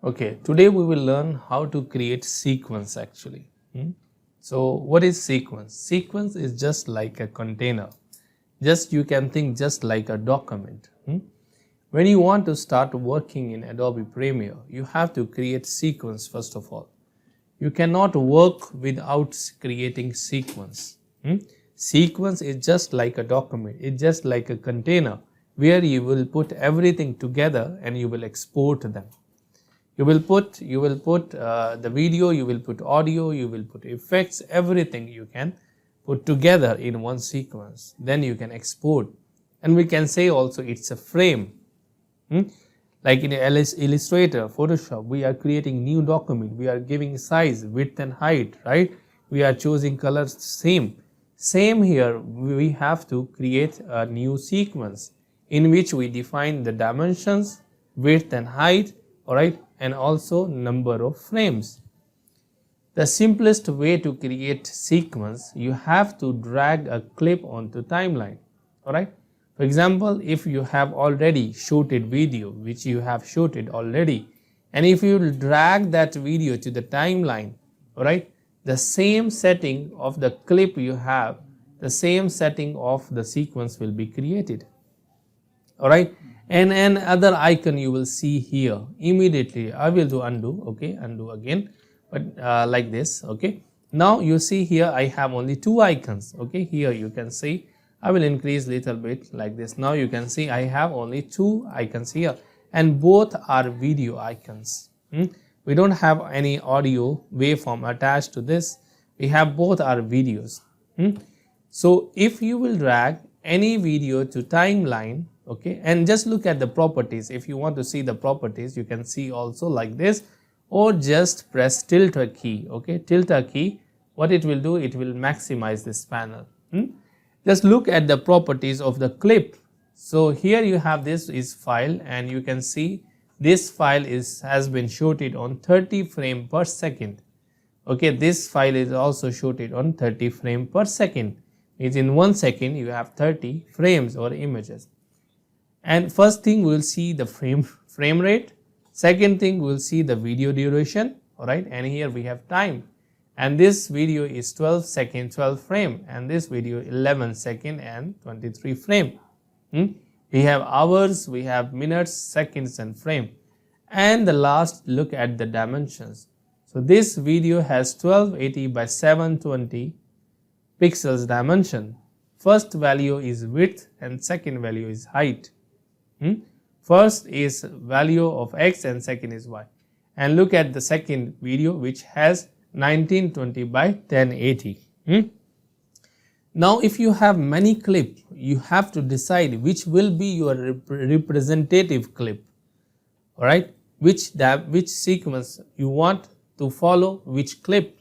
Okay, today we will learn how to create sequence actually. So what is sequence? Sequence is just like a container. Just you can think just like a document. When you want to start working in Adobe Premiere, you have to create sequence first of all. You cannot work without creating sequence. Sequence is just like a document. It's just like a container where you will put everything together and you will export them. You will put the video, you will put audio, you will put effects, everything you can put together in one sequence. Then you can export, and we can say also it's a frame. Like in Illustrator, Photoshop, we are creating new document. We are giving size, width, and height. Right? We are choosing colors. Same here. We have to create a new sequence in which we define the dimensions, width, and height. All right, and also number of frames. The simplest way to create sequence, you have to drag a clip onto timeline. All right. For example, if you have already shooted video, which you have shooted already, and if you drag that video to the timeline, all right, the same setting of the clip you have, the same setting of the sequence will be created. All right. And another icon you will see here immediately. I will do undo. Okay, undo again, but like this. Okay, now you see here I have only two icons. Okay, here you can see I will increase little bit like this. Now you can see I have only two icons here, and both are video icons. We don't have any audio waveform attached to this. We have both are videos. So if you will drag any video to timeline, okay, and just look at the properties. If you want to see the properties, you can see also like this, or just press tilde key. Okay, tilde key, what it will do, it will maximize this panel. Just look at the properties of the clip. So here you have this is file, and you can see this file has been shooted on 30 frame per second. Okay, this file is also shooted on 30 frame per second. Means in 1 second you have 30 frames or images. And first thing we will see the frame rate. Second thing we will see the video duration. All right, and here we have time. And this video is 12 second 12 frame, and this video 11 second and 23 frame. We have hours, we have minutes, seconds, and frame. And the last, look at the dimensions. So this video has 1280 by 720 pixels dimension. First value is width and second value is height. First is value of x and second is y. And look at the second video, which has 1920 by 1080. Now if you have many clips, you have to decide which will be your representative clip. All right, which sequence you want to follow, which clip.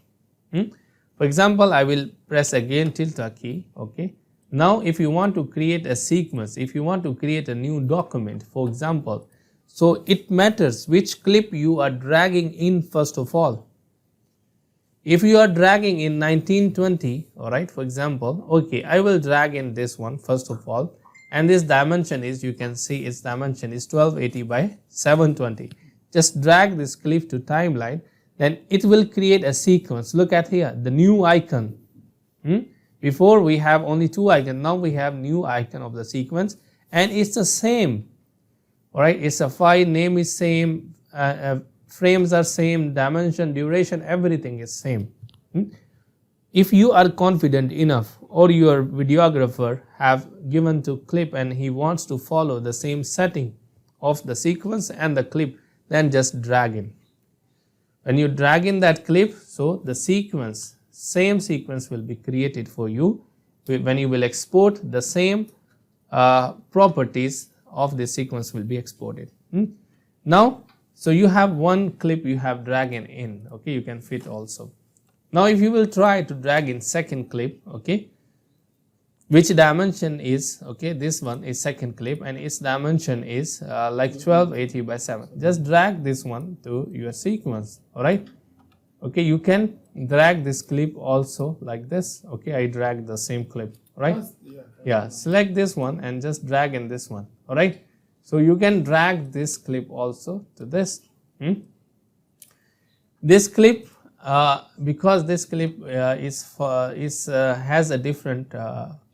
For example, I will press again tilde key. Okay, now if you want to create a sequence, if you want to create a new document, for example, so it matters which clip you are dragging in first of all. If you are dragging in 1920, all right, for example, okay, I will drag in this one first of all, and this dimension is, you can see its dimension is 1280 by 720. Just drag this clip to timeline, then it will create a sequence. Look at here, the new icon. Before we have only two icons, now we have new icon of the sequence, and it's the same. All right, it's a file, name is same, frames are same, dimension, duration, everything is same. If you are confident enough, or your videographer have given to clip and he wants to follow the same setting of the sequence and the clip, then just drag in. When you drag in that clip, so the sequence, same sequence will be created for you. When you will export, the same properties of the sequence will be exported. Now, so you have one clip you have dragged in. Okay, you can fit also. Now if you will try to drag in second clip, okay, which dimension is, okay, this one is second clip and its dimension is like 1280 by 7. Just drag this one to your sequence. All right, okay, you can drag this clip also like this. Okay, I drag the same clip, right? Yeah, select this one and just drag in this one. All right, so you can drag this clip also to this. This clip, because this clip has a different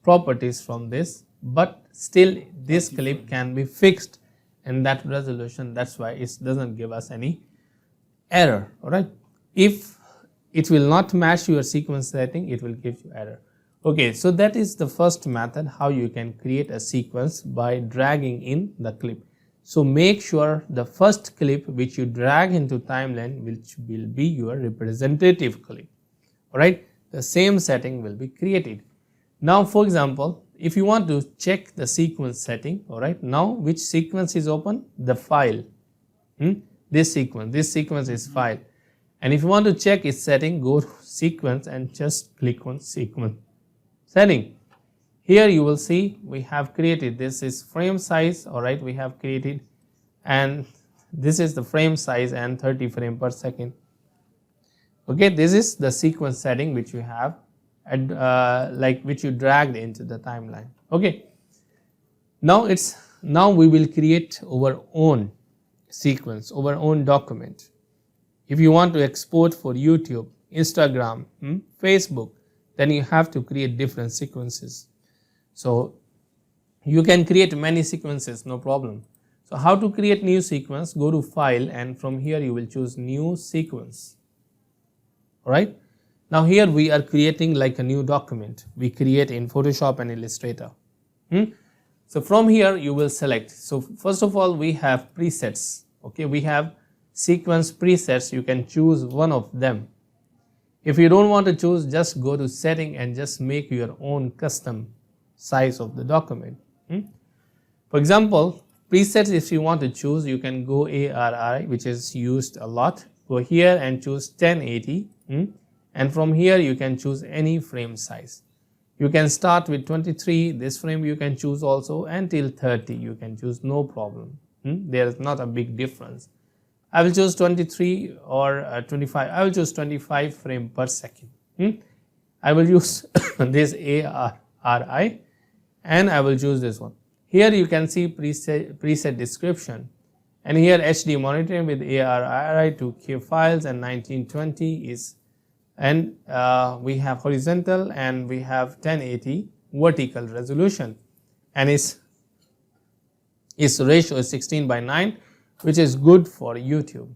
properties from this, but still this clip can be fixed in that resolution. That's why it doesn't give us any error. All right, if it will not match your sequence setting, it will give you error. Okay, so that is the first method how you can create a sequence by dragging in the clip. So make sure the first clip which you drag into timeline which will be your representative clip. Alright, the same setting will be created. Now for example, if you want to check the sequence setting, alright, now which sequence is open? The file. This sequence is file. And if you want to check its setting, go to sequence and just click on sequence setting. Here you will see we have created, this is frame size, alright, we have created, and this is the frame size and 30 frame per second. Okay, this is the sequence setting which you have, which you dragged into the timeline. Okay, now we will create our own sequence, our own document. If you want to export for YouTube, Instagram, Facebook, then you have to create different sequences. So you can create many sequences, no problem. So how to create new sequence? Go to file and from here you will choose new sequence. Alright. Now here we are creating like a new document. We create in Photoshop and Illustrator. So from here you will select. So first of all we have presets. Okay, we have sequence presets. You can choose one of them. If you don't want to choose, just go to setting and just make your own custom size of the document. For example, presets, if you want to choose, you can go ARI, which is used a lot. Go here and choose 1080, and from here you can choose any frame size. You can start with 23, this frame you can choose also, until 30 you can choose, no problem. There is not a big difference. I will choose 23 or 25. I will choose 25 frame per second. I will use this ARI and I will choose this one. Here you can see preset description, and here HD monitoring with ARI 2K files and 1920 is, and we have horizontal and we have 1080 vertical resolution, and its ratio is 16:9, which is good for YouTube.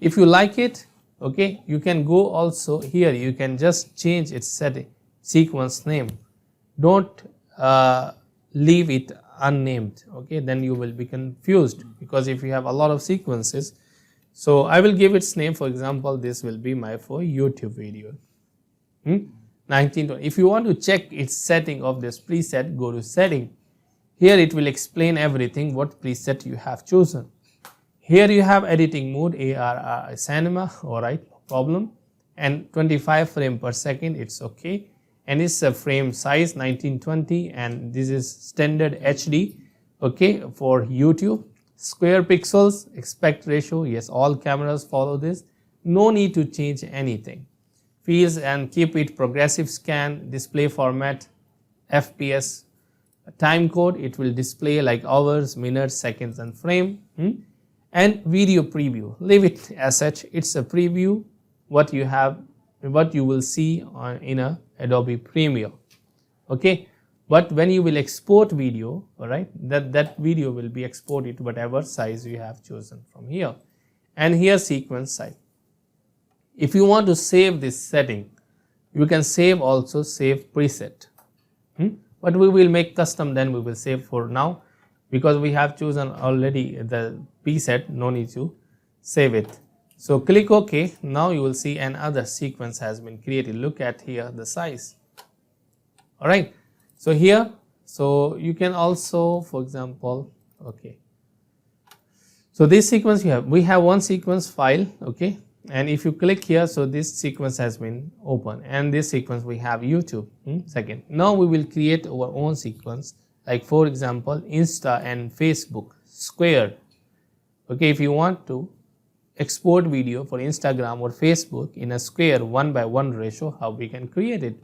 If you like it, okay, you can go also here, you can just change its setting, sequence name. Don't leave it unnamed, okay, then you will be confused, because if you have a lot of sequences. So I will give its name, for example, this will be my for YouTube video. 1920. If you want to check its setting of this preset, go to setting. Here it will explain everything what preset you have chosen. Here you have editing mode, ARI cinema, alright, no problem, and 25 frame per second, it's okay, and it's a frame size 1920, and this is standard HD, okay, for YouTube. Square pixels, aspect ratio, yes, all cameras follow this, no need to change anything. Fields and keep it progressive scan, display format, FPS, time code, it will display like hours, minutes, seconds and frame. And video preview, leave it as such, it's a preview what you have, what you will see in a Adobe Premier, okay. But when you will export video, all right, that video will be exported to whatever size you have chosen from here. And here sequence size. If you want to save this setting, you can save also, save preset. But we will make custom, then we will save for now, because we have chosen already the preset, no need to save it. So click OK. Now you will see another sequence has been created. Look at here the size. Alright. So here, so you can also, for example, okay. So this sequence we have one sequence file, okay. And if you click here, so this sequence has been open, and this sequence we have YouTube. Second. Now we will create our own sequence. Like for example, Insta and Facebook square. Okay, if you want to export video for Instagram or Facebook in a square 1:1 ratio, how we can create it?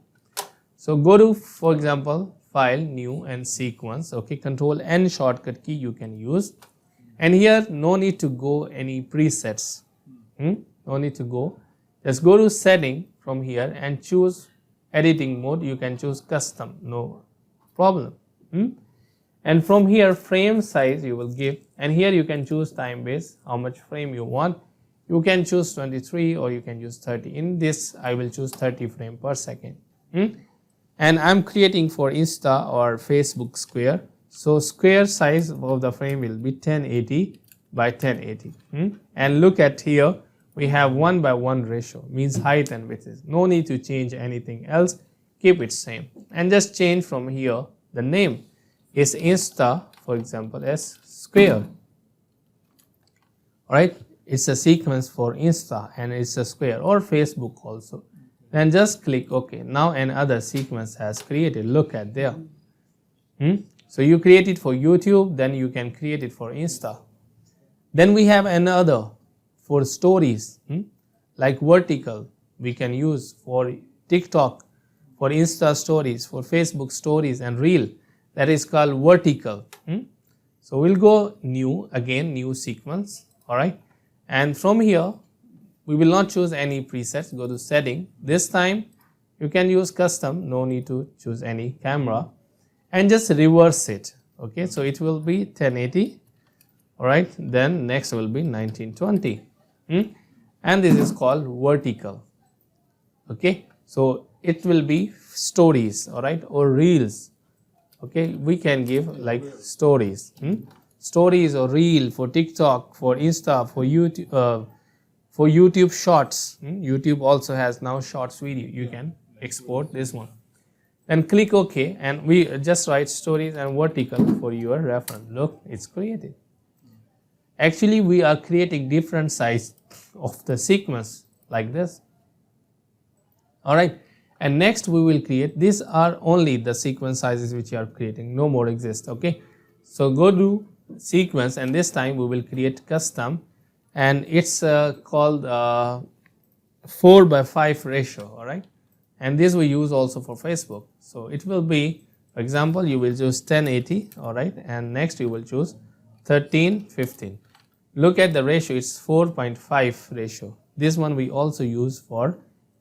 So go to, for example, file, new and sequence. Okay, Control N shortcut key you can use, and here no need to go any presets. no need to go. Just go to setting from here and choose editing mode. You can choose custom, no problem. And from here frame size you will give, and here you can choose time base, how much frame you want. You can choose 23 or you can use 30. In this I will choose 30 frame per second. And I'm creating for Insta or Facebook square. So square size of the frame will be 1080 by 1080. And look at here, we have 1:1 ratio, means height and width. No need to change anything else, keep it same. And just change from here the name is Insta, for example, as square. Alright, it's a sequence for Insta and it's a square, or Facebook also. Then just click OK. Now another sequence has created, look at there. So you create it for YouTube, then you can create it for Insta. Then we have another for stories, like vertical we can use for TikTok, for Insta stories, for Facebook stories and reel, that is called vertical. So we'll go new, again new sequence, alright, and from here we will not choose any presets, go to setting. This time you can use custom, no need to choose any camera, and just reverse it. Okay, so it will be 1080, alright, then next will be 1920. And this is called vertical. Okay, so it will be stories, alright, or reels. Okay, we can give like stories, stories or reel for TikTok, for Insta, for YouTube shorts. YouTube also has now shorts video, you can export this one. Then click OK, and we just write stories and vertical for your reference. Look, it's created. Actually we are creating different size of the sequence like this. Alright, and next we will create, these are only the sequence sizes which you are creating, no more exist. Okay, so go to sequence, and this time we will create custom, and it's called 4:5 ratio. Alright, and this we use also for Facebook. So it will be, for example, you will choose 1080, alright, and next you will choose 13:15. Look at the ratio, it's 4:5 ratio. This one we also use for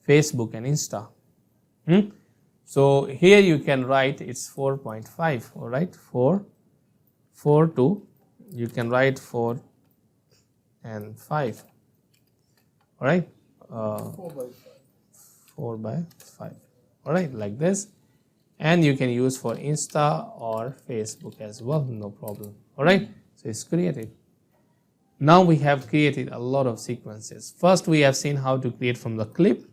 Facebook and Insta. So here you can write it's 4.5, alright, 4 to, you can write 4 and 5, alright, 4:5, alright, like this. And you can use for Insta or Facebook as well, no problem. Alright, so it's created. Now we have created a lot of sequences. First we have seen how to create from the clip.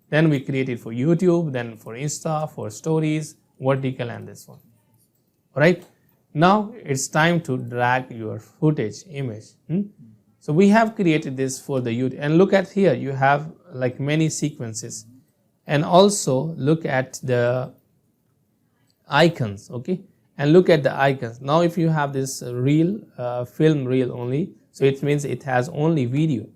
Then we created for YouTube, then for Insta, for stories, vertical, and this one. Alright, now it's time to drag your footage, image. So we have created this for the YouTube, and look at here, you have like many sequences, and also look at the icons. Okay, and look at the icons. Now if you have this reel, film reel only, so it means it has only video.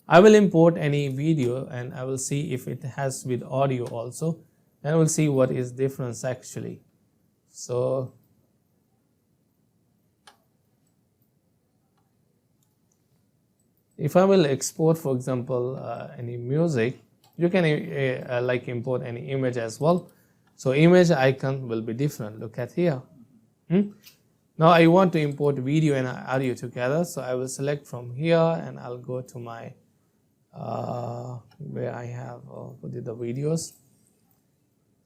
I will import any video and I will see if it has with audio also, and we'll see what is difference actually. So if I will export, for example, any music, you can like import any image as well. So image icon will be different. Look at here. Now I want to import video and audio together, so I will select from here and I'll go to my where I have put the videos.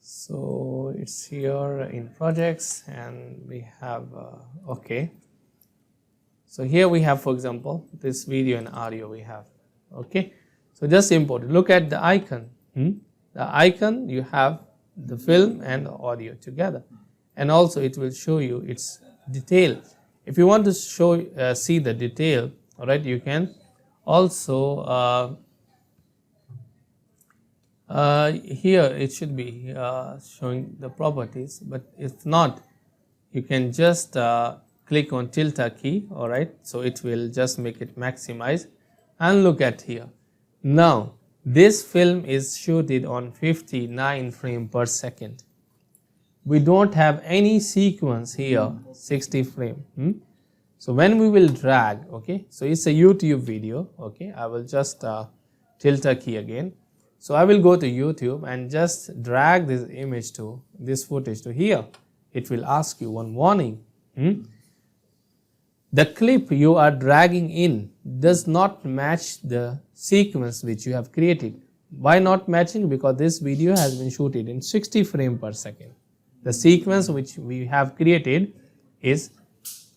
So it's here in projects, and we have okay. So here we have, for example, this video and audio we have. Okay, so just import it. Look at the icon. The icon, you have the film and the audio together, and also it will show you its detail. If you want to show see the detail, all right, you can also here it should be showing the properties, but if not, you can just click on tilde key, all right, so it will just make it maximize, and look at here. Now this film is shooted on 59 frames per second. We don't have any sequence here 60 frame. So when we will drag, okay, so it's a YouTube video, okay, I will just tilt a key again. So I will go to YouTube and just drag this image to this footage to here. It will ask you one warning. The clip you are dragging in does not match the sequence which you have created. Why not matching? Because this video has been shooted in 60 frames per second. The sequence which we have created is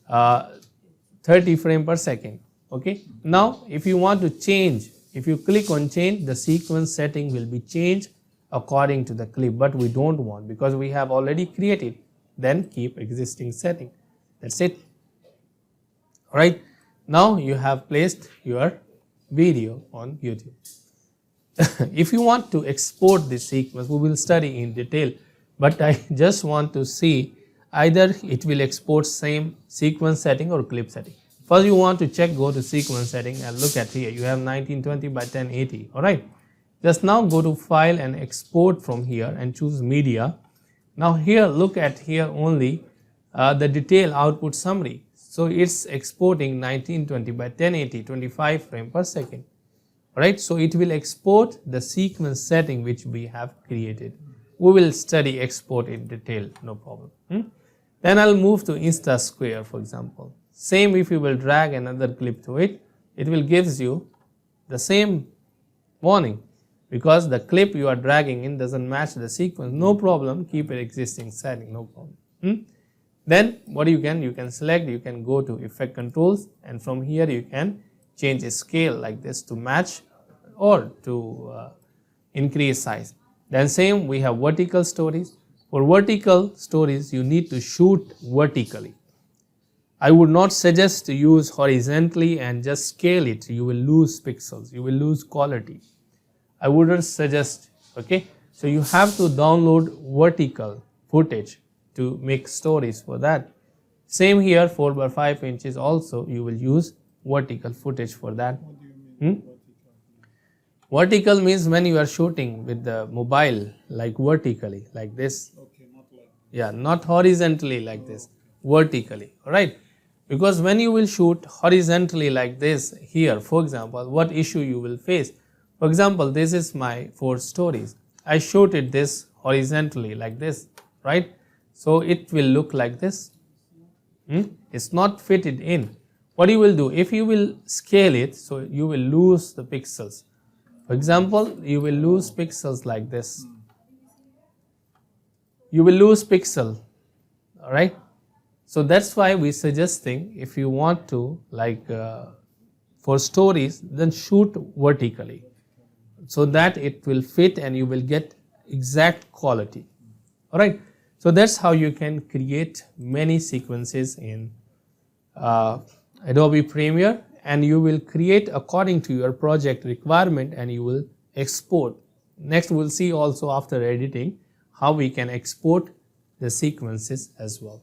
30 frames per second. Okay. Now, if you want to change, if you click on change, the sequence setting will be changed according to the clip, but we don't want because we have already created. Then keep existing setting. That's it. Alright. Now you have placed your video on YouTube. If you want to export this sequence, we will study in detail, but I just want to see either it will export same sequence setting or clip setting. First you want to check, go to sequence setting and look at here. You have 1920 by 1080. Alright. Just now go to file and export from here and choose media. Now here look at here only the detail output summary. So it's exporting 1920 by 1080, 25 frames per second. Alright, so it will export the sequence setting which we have created. We will study export in detail, no problem. Then I'll move to Insta Square, for example. Same, if you will drag another clip to it, it will gives you the same warning because the clip you are dragging in doesn't match the sequence. No problem, keep it existing setting, no problem. Then what you can select, you can go to effect controls and from here you can change a scale like this to match or to increase size. Then same, we have vertical stories. For vertical stories you need to shoot vertically. I would not suggest to use horizontally and just scale it. You will lose pixels, you will lose quality. I wouldn't suggest, okay. So you have to download vertical footage to make stories for that. Same here, 4 by 5 inches also you will use vertical footage for that. What do you mean Vertical means when you are shooting with the mobile like vertically like this. Okay, not like. Yeah, not horizontally like this, vertically, alright. Because when you will shoot horizontally like this here, for example, what issue you will face? For example, this is my 4 stories. I shot it this horizontally like this, right? So it will look like this. It's not fitted in. What you will do, if you will scale it, so you will lose the pixels. For example, you will lose pixels like this. You will lose pixel, alright. So that's why we suggesting if you want to like for stories, then shoot vertically so that it will fit and you will get exact quality. Alright. So that's how you can create many sequences in Adobe Premiere, and you will create according to your project requirement and you will export. Next we'll see also after editing how we can export the sequences as well.